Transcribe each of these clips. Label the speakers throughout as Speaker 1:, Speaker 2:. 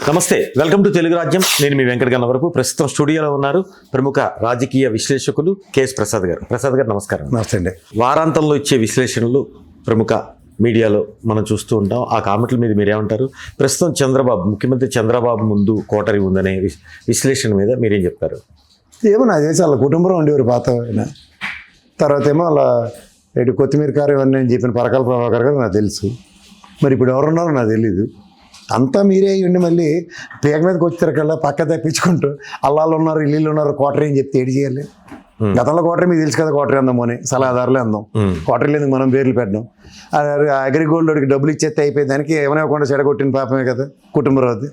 Speaker 1: నమస్తే, welcome to Telugu రాజ్యం. నేను మీ వెంకట గన్నవరపు. ప్రస్తుతం స్టూడియోలో ఉన్నారు ప్రముఖ రాజకీయ విశ్లేషకులు కేఎస్ ప్రసాద్ గారు. ప్రసాద్ గారు నమస్కారం.
Speaker 2: నమస్తే అండి.
Speaker 1: వారాంతంలో ఇచ్చే విశ్లేషణలు ప్రముఖ మీడియాలో మనం చూస్తూ ఉంటాం. ఆ కామెంట్ల మీద మీరేమంటారు? ప్రస్తుతం ముఖ్యమంత్రి చంద్రబాబు ముందు కోటరీ ఉందనే విశ్లేషణ మీద మీరేం చెప్తారు?
Speaker 2: ఏమో నాకు తెలిసి వాళ్ళ కుటుంబం ఉండేవారు పాత ఆయన. తర్వాత ఏమో అలా ఇటు కొత్తిమీర కారు ఇవన్నీ నేను చెప్పిన పరకాల ప్రభాకర్ గారు నాకు తెలుసు. మరి ఇప్పుడు ఎవరున్నారో నాకు తెలీదు. అంతా మీరే ఉండి మళ్ళీ పేక మీదకి వచ్చారకల్లా పక్క తప్పించుకుంటూ అల్లాళ్ళు ఉన్నారు, ఇల్లు ఉన్నారు, కోటరీ అని చెప్తే ఏడు చేయాలి. గతంలో కోటరీ మీకు తెలుసు కదా, కోటరీ అందాము అని సలహాదారులే అందాం. కోటరీ ఎందుకు మనం పేర్లు పెట్టడం? అగ్రిగోల్డ్కి డబ్బులు ఇచ్చేస్తే అయిపోయి దానికి ఏమైనా చెడగొట్టిన పాపమే కదా కుటుంబరావుది.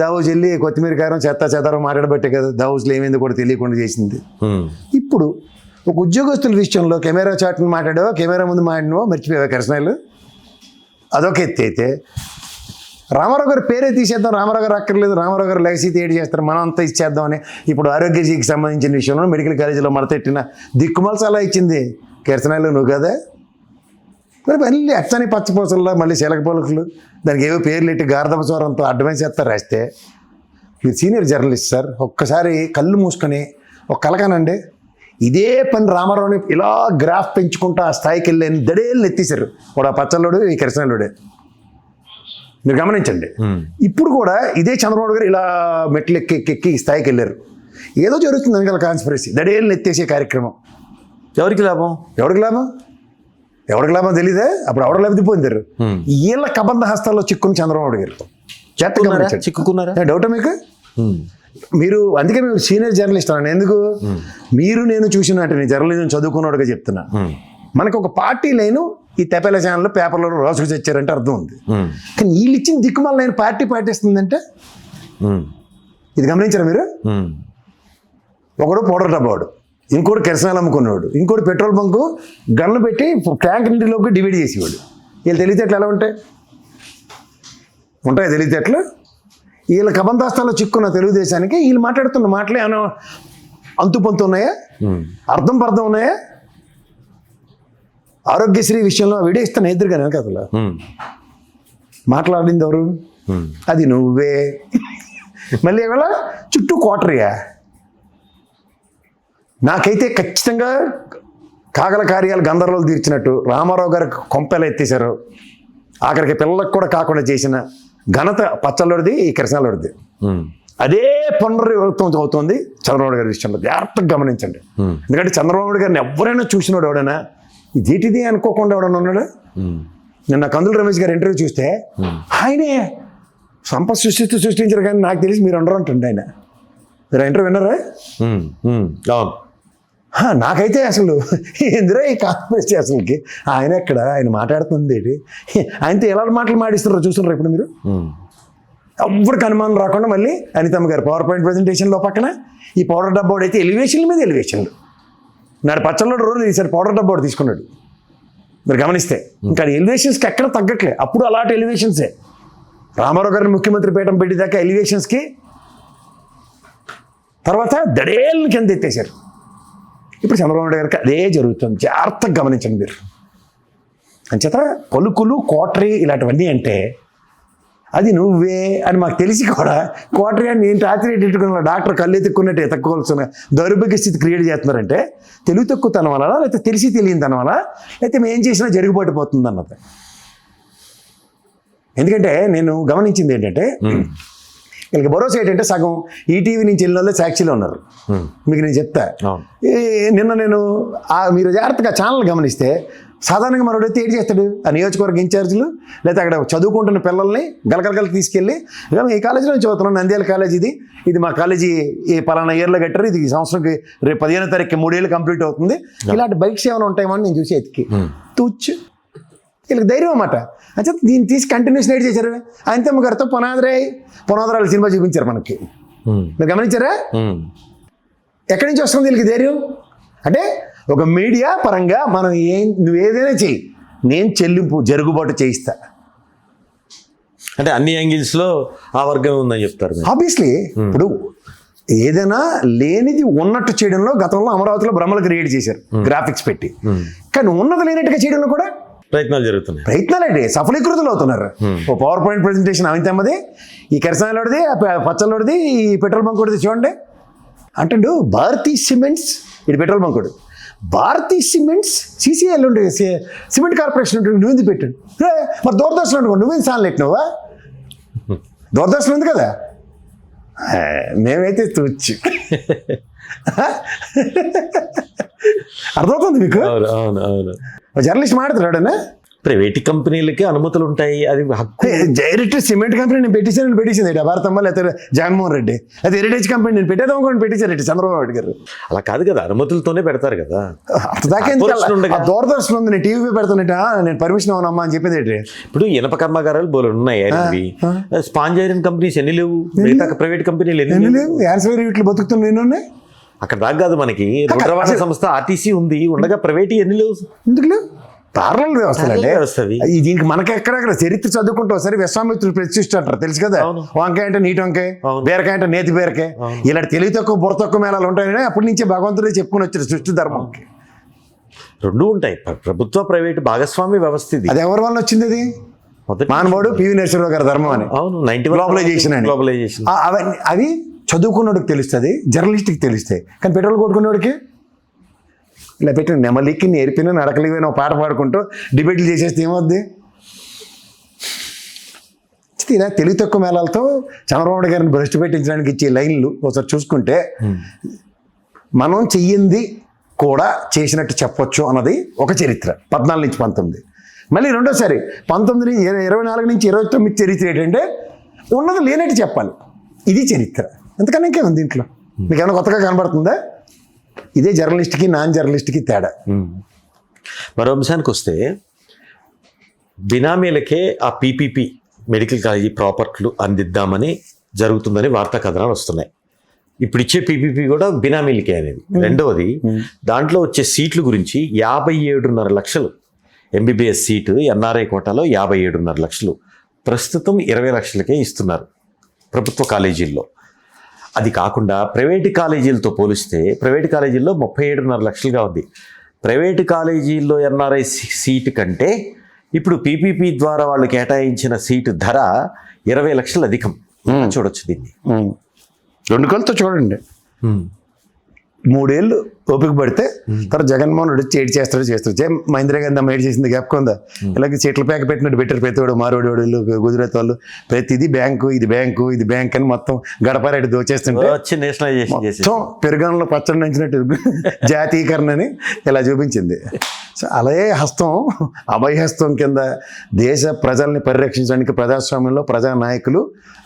Speaker 2: దావూజ్ వెళ్ళి కొత్తిమీర కారం చెదారం మాట్లాడబట్టే కదా దావూజ్లో ఏమైంది కూడా తెలియకుండా చేసింది. ఇప్పుడు ఒక ఉద్యోగస్తుల విషయంలో కెమెరా చాట్ని మాట్లాడావో కెమెరా ముందు మాట్లాడినవో మర్చిపోయావా కృష్ణాలు? అదొక ఎత్తి అయితే రామారావు గారు పేరే తీసేద్దాం, రామారావు గారు అక్కర్లేదు, రామారావు గారు లెగసీ తేడి చేస్తారు, మనం అంతా ఇచ్చేద్దామని ఇప్పుడు ఆరోగ్యశ్రీకి సంబంధించిన విషయంలో మెడికల్ కాలేజీలో మడతెట్టిన దిక్కుమల సలహా ఇచ్చింది కిరసనాయలు నువ్వు కదా. మరి మళ్ళీ అచ్చని పచ్చపోసల్లో మళ్ళీ చిలక పలుకులు దానికి ఏవో పేర్లు ఎట్టి గార్ధప స్వరంతో అడ్డమైన చేస్తారు రాస్తే. మీరు సీనియర్ జర్నలిస్ట్ సార్, ఒక్కసారి కళ్ళు మూసుకొని ఒక కలకానండి. ఇదే పని రామారావుని ఇలా గ్రాఫ్ పెంచుకుంటూ ఆ స్థాయికి వెళ్ళని దడేళ్ళు ఎత్తేసారు. వాడు ఆ పచ్చళ్ళోడు, ఈ కిరసనాయుడే. మీరు గమనించండి. ఇప్పుడు కూడా ఇదే చంద్రబాబు గారు ఇలా మెట్లు ఎక్కి ఈ స్థాయికి వెళ్ళారు. ఏదో జరుగుతుంది వెనకాల కాన్స్పిరసీ, దడేళ్ళని ఎత్తేసే కార్యక్రమం.
Speaker 1: ఎవరికి లాభం?
Speaker 2: ఎవరికి లాభం తెలీదే. అప్పుడు ఎవరు లబ్ధి పొందారు? వీళ్ళ కబంధ హస్తాల్లో చిక్కుని చంద్రబాబు గారు
Speaker 1: చిక్కుకున్నారా?
Speaker 2: డౌటా మీకు? మీరు అందుకే మీరు సీనియర్ జర్నలిస్ట్ అన్నాను. ఎందుకు? మీరు నేను చూసినట్టు నేను జర్నలిజం చదువుకున్నవాడుగా చెప్తున్నా. మనకు ఒక పార్టీ లైను ఈ తెపేల ఛానల్లో పేపర్లో రోజుకు తెచ్చారంటే అర్థం ఉంది. కానీ వీళ్ళు ఇచ్చిన దిక్కుమాల నేను పార్టీ పాటిస్తుందంటే ఇది గమనించారా మీరు? ఒకడు పౌడర్ డబ్బాడు, ఇంకోటి కిరసనాలు అమ్ముకున్నాడు, ఇంకోటి పెట్రోల్ బంకు గన్ను పెట్టి ట్యాంక్ ఇంటిలోకి డివైడ్ చేసేవాడు. వీళ్ళు తెలివితేటలు ఎలా ఉంటాయి తెలివితేటలు? వీళ్ళ కబంధాస్తాలో చిక్కున్న తెలుగుదేశానికి వీళ్ళు మాట్లాడుతున్న మాటలే ఏమైనా అంతు పొంతు ఉన్నాయా? అర్థం పర్థం ఉన్నాయా? ఆరోగ్యశ్రీ విషయంలో వీడియో ఇస్తాను ఎదురుగా నేను కథలో మాట్లాడింది ఎవరు? అది నువ్వే. మళ్ళీ ఇవాళ చుట్టూ కోటరీయా? నాకైతే ఖచ్చితంగా కాగల కార్యాలు గంధర్వాలు తీర్చినట్టు రామారావు గారికి కొంపెలా ఎత్తేశారు. ఆఖరికి పిల్లలకు కూడా కాకుండా చేసిన ఘనత పచ్చళ్ళోడిది, ఈ కిరసనాలోడిది. అదే పునరావృతం అవుతుంది చంద్రబాబు గారి విషయంలో. జాగ్రత్తగా గమనించండి. ఎందుకంటే చంద్రబాబు గారిని ఎవరైనా చూసినాడు ఎవడైనా ఇదేటిది అనుకోకుండా ఎవడన్నా ఉన్నాడు. నిన్న కందుల రమేష్ గారు ఇంటర్వ్యూ చూస్తే ఆయనే సంపద సృష్టించారు కానీ నాకు తెలిసి మీరు ఉండరు అంటుండే ఆయన. మీరు ఇంటర్వ్యూ విన్నారా? నాకైతే అసలు ఎందులో ఈ కాన్స్పిరసీ అసలుకి ఆయన ఎక్కడ ఆయన మాట్లాడుతుంది ఏంటి? ఆయనతో ఎలా మాటలు మాడిస్తారో చూస్తున్నారు ఇప్పుడు మీరు. ఎవరికి అనుమానం రాకుండా మళ్ళీ అనితమ్మ గారు పవర్ పాయింట్ ప్రజెంటేషన్లో పక్కన ఈ పౌడర్ డబ్బా అయితే ఎలివేషన్ల మీద ఎలివేషన్లు. నాడు పచ్చళ్ళ రోజు ఈసారి పౌడర్ డబ్బా తీసుకున్నాడు. మీరు గమనిస్తే ఇంకా ఎలివేషన్స్కి ఎక్కడ తగ్గట్లే. అప్పుడు అలాంటి ఎలివేషన్సే. రామారావు గారిని ముఖ్యమంత్రి పీఠం పెట్టేదాకా ఎలివేషన్స్కి, తర్వాత దడేళ్ళని కింద ఎత్తేసారు. ఇప్పుడు చంద్రబాబు నాయుడు గారికి అదే జరుగుతుంది. జాగ్రత్తగా గమనించండి మీరు. అంచేత పలుకులు కోటరీ ఇలాంటివన్నీ అంటే అది నువ్వే అని మాకు తెలిసి కూడా కోటరీ అని నేను రాత్రి ఎట్టుకున్న డాక్టర్ కళ్ళు ఎత్తుక్కున్నట్టు ఎత్తుకోవాల్సిన దౌర్భాగ్య స్థితి క్రియేట్ చేస్తున్నారంటే తెలివి తక్కువతనం వల్ల, లేకపోతే తెలిసి తెలియనితనం వల్ల, లేకపోతే మేము ఏం చేసినా జరుగుబాటుపోతుంది అన్నది. ఎందుకంటే నేను గమనించింది ఏంటంటే వీళ్ళకి భరోసా ఏంటంటే సగం ఈటీవీ నుంచి వెళ్ళిన వాళ్ళే సాక్షిలో ఉన్నారు. మీకు నేను చెప్తా. నిన్న నేను మీరు జాగ్రత్తగా ఛానల్ గమనిస్తే సాధారణంగా మనోడైతే ఏం చేస్తాడు? ఆ నియోజకవర్గ ఇన్ఛార్జీలు లేదా అక్కడ చదువుకుంటున్న పిల్లల్ని గలగలగలు తీసుకెళ్ళి ఈ కాలేజీలో చదువుతున్నాను, నంద్యాల కాలేజీ ఇది మా కాలేజీ ఈ పలానా ఇయర్లో కట్టారు, ఇది ఈ సంవత్సరంకి రేపు 15వ తారీఖుకి 3 ఏళ్ళు కంప్లీట్ అవుతుంది. ఇలాంటి బైక్స్ ఏమైనా ఉంటాయేమో అని నేను చూసి ఎతికి తూచ్చు. వీళ్ళకి ధైర్యం అన్నమాట. అంటే దీన్ని తీసి కంటిన్యూస్ నైట్ చేశారు. అనితమ్మ గారితో పునాదరాలు సినిమా చూపించారు మనకి. మీరు గమనించారా? ఎక్కడి నుంచి వస్తుంది వీళ్ళకి ధైర్యం? అంటే ఒక మీడియా పరంగా మనం నువ్వు ఏదైనా చెయ్యి, నేను చెల్లింపు జరుగుబాటు చేయిస్తా
Speaker 1: అంటే అన్ని యాంగిల్స్లో ఆ వర్గం ఉందని చెప్తారు.
Speaker 2: ఆబ్వియస్లీ ఇప్పుడు ఏదైనా లేనిది ఉన్నట్టు చేయడంలో గతంలో అమరావతిలో భ్రమలు క్రియేట్ చేశారు గ్రాఫిక్స్ పెట్టి. కానీ ఉన్నది లేనట్టుగా చేయడంలో కూడా
Speaker 1: ప్రయత్నాలు జరుగుతున్నాయి.
Speaker 2: ప్రయత్నాలండి సఫలీకృతులు అవుతున్నారు. ఓ పవర్ పాయింట్ ప్రెజెంటేషన్ అమితమ్మది, ఈ కిరసాయలోడిది, పచ్చలోడిది, ఈ పెట్రోల్ బంక్ కొడిది చూడండి అంటుండు. భారతీ సిమెంట్స్, ఇది పెట్రోల్ బంక్ కొడు. భారతీ సిమెంట్స్ సిసిఎల్ ఉండే సిమెంట్ కార్పొరేషన్ ఉంటుంది, నువ్వు ఎందుకు పెట్టాడు? మరి దూరదర్శన్ అనుకో, నువ్వేం సాన్లు పెట్టినావా? దూరదర్శన్ ఉంది కదా, మేమైతే తూచి. అర్థమవుతుంది మీకు?
Speaker 1: అవును అవును అవును.
Speaker 2: జర్నలిస్ట్ మాట్లాడుతున్నాడన్నా,
Speaker 1: ప్రైవేట్ కంపెనీలకి అనుమతులు ఉంటాయి, అది హక్కు.
Speaker 2: డైరెక్ట్ సిమెంట్ కంపెనీ నేను పెట్టించింది భారతమ్మ, లేకపోతే జగన్మోహన్ రెడ్డి, అయితే హెరిటేజ్ కంపెనీ నేను పెట్టేదాం అనుకోండి, పెట్టించారు చంద్రబాబు నాయుడు గారు.
Speaker 1: అలా కాదు కదా, అనుమతులతోనే పెడతారు కదా.
Speaker 2: అంతదాకా దూరదర్శన్ ఉంది, నేను టీవీ పెడతానట, నేను పర్మిషన్ అవునమ్మా అని చెప్పేది ఏంటి?
Speaker 1: ఇప్పుడు ఇనప కర్మాగారాలు బోలు ఉన్నాయి, స్పాంజ్ ఐరన్ కంపెనీస్ ఎన్ని లేవు, మిగతా ప్రైవేట్ కంపెనీలు ఎన్ని
Speaker 2: లేవు? యాన్సర్ వీటిలో బతుకుతున్నా నేను
Speaker 1: అక్కడ దాకా కాదు. మనకి రోడ్డు రవాణా సంస్థ ఆర్టీసీ ఉంది, ఉండగా ప్రైవేట్ ఎన్ని లేవు?
Speaker 2: ఎందుకు లేవు? పార్లల్ వ్యవస్థలండి
Speaker 1: వస్తుంది.
Speaker 2: దీనికి మనకి ఎక్కడెక్కడ చరిత్ర చదువుకుంటాం సరే. విశ్వామిత్రుడు ప్రతిష్ఠ అంటారు తెలుసు కదా, వంకాయ అంటే నీటి వంకాయ, బీరకాయ అంటే నేతి బీరకాయ, ఇలాంటి తెలివి తక్కువ బుర్ర తక్కువ మేళాలు ఉంటాయని అప్పటి నుంచే భగవంతుడే చెప్పుకుని వచ్చారు సృష్టి ధర్మంకి.
Speaker 1: రెండు ఉంటాయి, ప్రభుత్వ ప్రైవేట్ భాగస్వామి వ్యవస్థ ఇది.
Speaker 2: అది ఎవరి వల్ల వచ్చింది? అది మానవుడు పివి నరసింహరావు గారి ధర్మం అని.
Speaker 1: అవును,
Speaker 2: గ్లోబలైజేషన్ అని.
Speaker 1: గ్లోబలైజేషన్
Speaker 2: అవి చదువుకున్నోడికి తెలుస్తుంది, జర్నలిస్ట్కి తెలుస్తాయి. కానీ పెట్రోల్ కొట్టుకున్నోడికి ఇలా పెట్టి నెమలికి నేర్పిన నడకలిపోయిన పాట పాడుకుంటూ డిబేట్లు చేసేస్తే ఏమవుద్ది? ఇలా తెలివి తక్కువ మేళాలతో చంద్రబాబు గారిని భ్రష్టు పెట్టించడానికి ఇచ్చే లైన్లు ఒకసారి చూసుకుంటే మనం చెయ్యింది కూడా చేసినట్టు చెప్పొచ్చు అన్నది ఒక చరిత్ర. 14 నుంచి 19. మళ్ళీ రెండోసారి 19 24 నుంచి 29 చరిత్ర ఏంటంటే ఉన్నది లేనట్టు చెప్పాలి. ఇది చరిత్ర. ఎంతకన్నా ఇంకేముంది దీంట్లో? మీకు ఏమైనా కొత్తగా కనబడుతుందా? ఇదే జర్నలిస్ట్కి నాన్ జర్నలిస్ట్కి తేడా.
Speaker 1: మరో అంశానికి వస్తే, బినామీలకే ఆ పీపీపీ మెడికల్ కాలేజీ ప్రాపర్టీలు అందిద్దామని జరుగుతుందని వార్తా కథనాలు వస్తున్నాయి. ఇప్పుడు ఇచ్చే పీపీపీ కూడా బినామీలకే అనేది. రెండవది, దాంట్లో వచ్చే సీట్ల గురించి 57.5 లక్షలు ఎంబీబీఎస్ సీటు ఎన్ఆర్ఐ కోటాలో 57.5 లక్షలు, ప్రస్తుతం 20 లక్షలకే ఇస్తున్నారు ప్రభుత్వ కాలేజీల్లో. అది కాకుండా ప్రైవేటు కాలేజీలతో పోలిస్తే ప్రైవేటు కాలేజీల్లో 37.5 లక్షలుగా ఉంది. ప్రైవేటు కాలేజీల్లో ఎన్ఆర్ఐ సీటు కంటే ఇప్పుడు పీపీపీ ద్వారా వాళ్ళు కేటాయించిన సీటు ధర 20 లక్షలు అధికం. చూడొచ్చు దీన్ని.
Speaker 2: 2 కళ్ళతో చూడండి. 3 ఏళ్ళు ఓపిక పడితే తర్వాత జగన్మోహన్ రెడ్డి వచ్చి ఏడు చేస్తాడు. మహేంద్ర గాంధీ అమ్మ ఏడు చేసింది జ్ఞాపకం. ఇలాగే చెట్ల ప్యాక పెట్టినట్టు పెట్టారు ప్రతివాడు, మారోడి వాడు, గుజరాత్ వాళ్ళు, ప్రతిది బ్యాంకు, ఇది బ్యాంకు, ఇది బ్యాంక్ అని మొత్తం గడపారెడ్డి దోచేస్తుంటే మొత్తం పెరుగణంలో పచ్చడి నంచినట్టు జాతీయకరణ అని ఇలా చూపించింది. సో అలాగే హస్తం, అభయహస్తం కింద దేశ ప్రజల్ని పరిరక్షించడానికి ప్రజాస్వామ్యంలో ప్రజా నాయకులు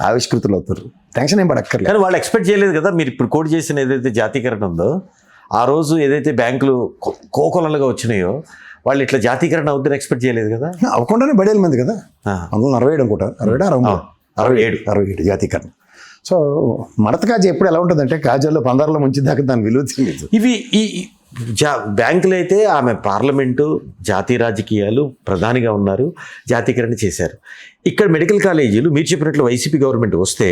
Speaker 2: ఆవిష్కృతులు అవుతారు. టెన్షన్ ఏం పడక్కర్లేదు.
Speaker 1: కానీ వాళ్ళు ఎక్స్పెక్ట్ చేయలేదు కదా, మీరు ఇప్పుడు కోడ్ చేసిన ఏదైతే జాతీయకరణ ఉందో, ఆ రోజు ఏదైతే బ్యాంకులు కోకొలలుగా వచ్చినాయో వాళ్ళు ఇట్లా జాతీయకరణ అవుతుందని ఎక్స్పెక్ట్ చేయలేదు కదా.
Speaker 2: అవ్వకుండానే 10 మంది కదా, 147 అనుకుంటారు, 67 జాతీయకరణ. సో మడత కాజా ఎప్పుడు ఎలా ఉంటుందంటే కాజాల్లో 15లో ముంచి దాకా దాని విలువ తెలియదు.
Speaker 1: ఇవి ఈ బ్యాంకులు అయితే ఆమె పార్లమెంటు, జాతీయ రాజకీయాలు, ప్రధానిగా ఉన్నారు, జాతీయకరణ చేశారు. ఇక్కడ మెడికల్ కాలేజీలు మీరు చెప్పినట్లు వైసీపీ గవర్నమెంట్ వస్తే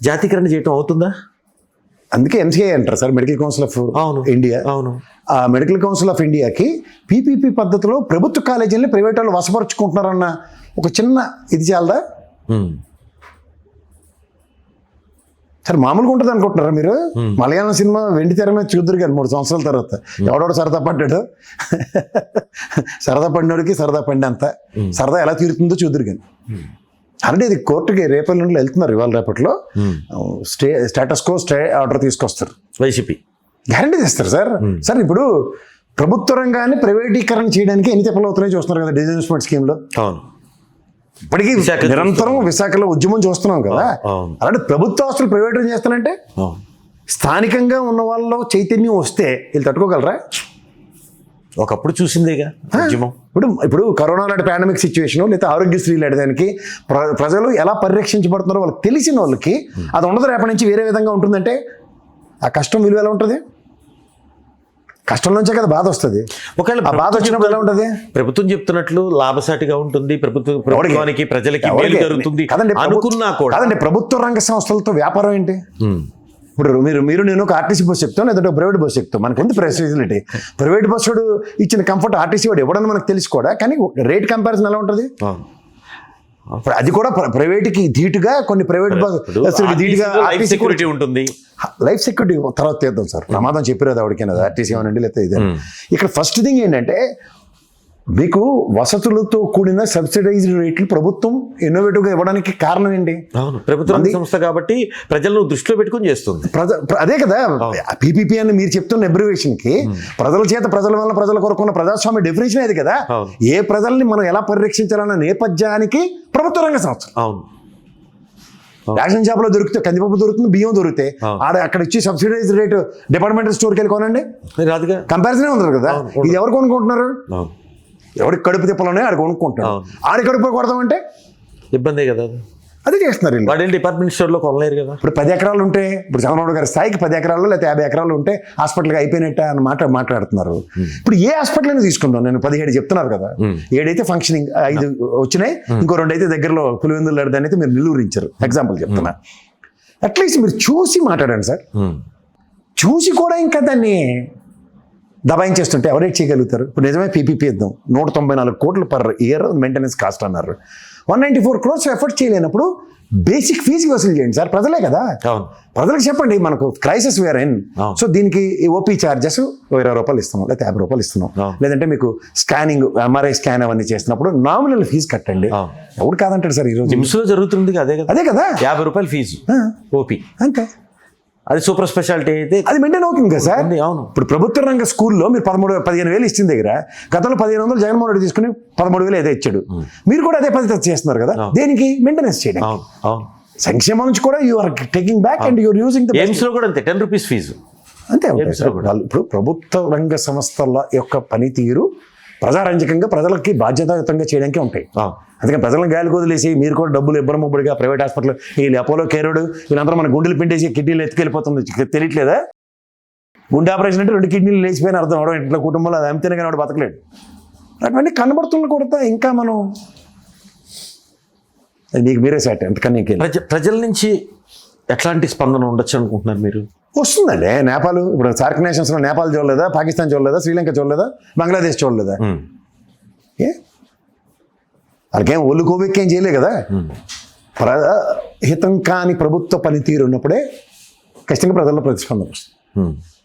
Speaker 1: జాతీయకరణ చేయటం అవుతుందా?
Speaker 2: అందుకే ఎంసీఐ అంటారు sir, medical council of India.
Speaker 1: అవును,
Speaker 2: ఆ మెడికల్ కౌన్సిల్ ఆఫ్ ఇండియాకి పీపీపీ పద్ధతిలో ప్రభుత్వ కాలేజీలని ప్రైవేట్ వాళ్ళు వశపరుచుకుంటున్నారన్న ఒక చిన్న ఇది చాలదా సార్? మామూలుగా ఉంటుంది అనుకుంటున్నారా మీరు? మలయాళం సినిమా వెండి తెర మీద చూద్దరు కానీ 3 సంవత్సరాల తర్వాత ఎవడోడు సరదా పడ్డాడు, సరదా పడినోడికి సరదా పడినంత సరదా ఎలా తీరుతుందో చూద్దరు కానీ. అంటే ఇది కోర్టుకి రేపటి నుండి వెళ్తున్నారు, ఇవాళ రేపట్లో స్టేటస్ కో స్టే ఆర్డర్ తీసుకొస్తారు.
Speaker 1: వైసీపీ
Speaker 2: గ్యారంటీ తెస్తారు సార్. సార్ ఇప్పుడు ప్రభుత్వ రంగాన్ని ప్రైవేటీకరణ చేయడానికి ఎన్ని తిప్పలు అవుతున్నాయో చూస్తున్నారు కదా డిజిన్వెస్ట్మెంట్ స్కీమ్లో.
Speaker 1: అవును,
Speaker 2: ఇప్పటికీ నిరంతరం విశాఖలో ఉద్యమం చూస్తున్నాం కదా. అలాంటి ప్రభుత్వ ఆస్తులు ప్రైవేట్ చేస్తానంటే స్థానికంగా ఉన్న వాళ్ళలో చైతన్యం వస్తే వీళ్ళు తట్టుకోగలరా?
Speaker 1: ఒకప్పుడు చూసిందేగా ఉద్యమం.
Speaker 2: ఇప్పుడు కరోనా లాంటి పాండమిక్ సిచ్యువేషన్ లేదా ఆరోగ్యశ్రీ లాంటి ప్రజలు ఎలా పరిరక్షించబడుతున్నారో వాళ్ళకి తెలిసిన వాళ్ళకి అది ఉండదు. రేపటి నుంచి వేరే విధంగా ఉంటుందంటే ఆ కష్టం విలువ ఎలా ఉంటుంది? కష్టం నుంచే కదా బాధ వస్తుంది.
Speaker 1: ఒకవేళ
Speaker 2: బాధ వచ్చినప్పుడు ఎలా ఉంటుంది?
Speaker 1: ప్రభుత్వం చెప్తున్నట్లు లాభసాటిగా ఉంటుంది, ప్రభుత్వానికి ప్రజలకి మేలు జరుగుతుంది అనుకున్నా కూడా.
Speaker 2: కాదండి, ప్రభుత్వ రంగ సంస్థలతో వ్యాపారం ఏంటి? ఇప్పుడు మీరు నేను ఒక ఆర్టీసీ బస్సు ఎక్కుతాం లేదంటే ప్రైవేట్ బస్సు ఎక్కుతాం, మనకు ఉంది ఫెసిలిటీ. ప్రైవేట్ బస్సు వాడు ఇచ్చిన కంఫర్ట్ ఆర్టీసీ వాడు ఎవడన్నా మనకు తెలిసి కూడా, కానీ రేట్ కంపారిజన్ ఎలా ఉంటుంది? ఇప్పుడు అది కూడా ప్రైవేట్కి ధీటుగా కొన్ని ప్రైవేట్ బస్సులకి ధీటుగా
Speaker 1: లైఫ్ సెక్యూరిటీ ఉంటుంది.
Speaker 2: లైఫ్ సెక్యూరిటీ తర్వాత తీద్దాం సార్, ప్రమాదం చెప్పిరోదు ఎవరికైనా, ఆర్టీసీ ఏమనండి లేకపోతే ఇదే. ఇక్కడ ఫస్ట్ థింగ్ ఏంటంటే మీకు వసతులతో కూడిన సబ్సిడైజ్డ్ రేట్లు ప్రభుత్వం ఇన్నోవేటివ్గా ఇవ్వడానికి కారణం ఏంటి?
Speaker 1: అవును, ప్రభుత్వ సంస్థ కాబట్టి ప్రజలను దృష్టిలో పెట్టుకుని చేస్తుంది.
Speaker 2: అదే కదా పీపీపీ అని మీరు చెప్తున్న అబ్రివేషన్ కి ప్రజల చేత ప్రజల వల్ల ప్రజల కొరకు ఉన్న ప్రజాస్వామ్య డెఫినేషన్ అది కదా. ఏ ప్రజల్ని మనం ఎలా పరిరక్షించాలన్న నేపథ్యానికి ప్రభుత్వ రంగ సంస్థ.
Speaker 1: అవును,
Speaker 2: రేషన్ షాప్ లో దొరికితే కందిపప్పు దొరుకుతుంది, బియ్యం దొరికితే అక్కడ ఇచ్చి సబ్సిడైజ్ రేటు డిపార్ట్మెంటల్ స్టోర్కి వెళ్ళి కొనండి,
Speaker 1: రాదుగా.
Speaker 2: కంపారిజన్ ఉంది కదా. ఇది ఎవరు కొనుక్కుంటున్నారు? ఎవరికి కడుపు తిప్పలోనే ఆడు కొనుక్కుంటున్నారు. ఆడి కడుపు కొడదామంటే
Speaker 1: ఇబ్బందే కదా.
Speaker 2: అదే చేస్తున్నారు.
Speaker 1: వాడు డిపార్ట్మెంట్ స్టోర్లో కొనలేరు కదా.
Speaker 2: ఇప్పుడు 10 ఎకరాలు ఉంటే, ఇప్పుడు చంద్రబాబు గారి స్థాయికి 10 ఎకరాలు లేకపోతే 50 ఎకరాలు ఉంటే హాస్పిటల్కి అయిపోయినట్ట అని మాట్లాడుతున్నారు. ఇప్పుడు ఏ హాస్పిటల్ అయినా తీసుకుందాం, నేను 17 చెప్తున్నారు కదా, 7 అయితే ఫంక్షనింగ్, 5 వచ్చినాయి, ఇంకో 2 అయితే దగ్గరలో పులివెందులు లడదని అయితే మీరు నిలువరించారు, ఎగ్జాంపుల్ చెప్తున్నా. అట్లీస్ట్ మీరు చూసి మాట్లాడండి సార్. చూసి కూడా ఇంకా దాన్ని దబాయించేస్తుంటే ఎవరేట్ చేయగలుగుతారు? ఇప్పుడు నిజమే పీపీపీ ఇద్దాం, 194 కోట్లు పర్ ఇయర్ మెయింటెనెన్స్ కాస్ట్ అన్నారు. 194 crores ఎఫర్ట్ చేయలేనప్పుడు బేసిక్ ఫీజు వసూలు చేయండి సార్, ప్రజలే కదా. ప్రజలకు చెప్పండి మనకు క్రైసిస్ వేర్ ఇన్, సో దీనికి ఓపీ ఛార్జెస్ 20 రూపాయలు ఇస్తున్నాం లేకపోతే 50 రూపాయలు ఇస్తున్నాం, లేదంటే మీకు స్కానింగ్ ఎంఆర్ఐ స్కాన్ అవన్నీ చేసినప్పుడు నామినల్ ఫీజు కట్టండి. ఎవరు కాదంటాడు సార్? ఈరోజు
Speaker 1: నిమ్స్లో జరుగుతుంది అదే కదా, 50 రూపాయలు ఫీజు ఓపీ,
Speaker 2: అంతే.
Speaker 1: అది సూపర్ స్పెషాలిటీ అయితే
Speaker 2: అది మెయింటైన్ అవుతుంది కదా సార్.
Speaker 1: అవును.
Speaker 2: ఇప్పుడు ప్రభుత్వ రంగ స్కూల్లో మీరు 15,000 ఇచ్చిన దగ్గర గతంలో 1500 జగన్మోహన్ రెడ్డి తీసుకుని 13,000 ఏదో ఇచ్చాడు. మీరు కూడా అదే పద్ధతి చేస్తున్నారు కదా. దేనికి? మెయింటెనెన్స్ చేయడం. సంక్షేమం నుంచి కూడా you are taking back and you're using the
Speaker 1: aims లో కూడా అంతే 10 రూపీస్ ఫీజు
Speaker 2: అంతే. ఇప్పుడు ప్రభుత్వ రంగ సంస్థల యొక్క పనితీరు ప్రజారంజకంగా ప్రజలకి బాధ్యతాయుతంగా చేయడానికి ఉంటాయి. అందుకని ప్రజలను గాలికి వదిలేసి మీరు కూడా డబ్బులు ఇబ్బరం ముబ్బడిగా ప్రైవేట్ హాస్పిటల్ వీళ్ళు అపోలో కేరోడు వీళ్ళందరూ మన గుండెలు పిండేసి కిడ్నీలు ఎత్తుకెళ్ళిపోతుంది, తెలియట్లేదా? గుండె ఆపరేషన్ అంటే 2 కిడ్నీలు లేచిపోయిన అర్థం అవడం, ఇంట్లో కుటుంబంలో అది అమ్మితేనే కానీ వాడు బతకలేడు. అటువంటి కనబడుతున్న కూడా ఇంకా మనం నీకు మీరే సాట్ ఎంతకన్నా
Speaker 1: ప్రజల నుంచి ఎట్లాంటి స్పందన ఉండొచ్చు అనుకుంటున్నారు మీరు?
Speaker 2: వస్తుందండి. నేపాల్, ఇప్పుడు సార్క్ నేషన్స్లో నేపాల్ చూడలేదా, పాకిస్తాన్ చూడలేదా, శ్రీలంక చూడలేదా, బంగ్లాదేశ్ చూడలేదా? వాళ్ళకేం ఒళ్ళు కోవెక్కేం చేయలే కదా. హితం కాని ప్రభుత్వ పనితీరు ఉన్నప్పుడే ఖచ్చితంగా ప్రజల్లో ప్రతిస్పందన వస్తుంది.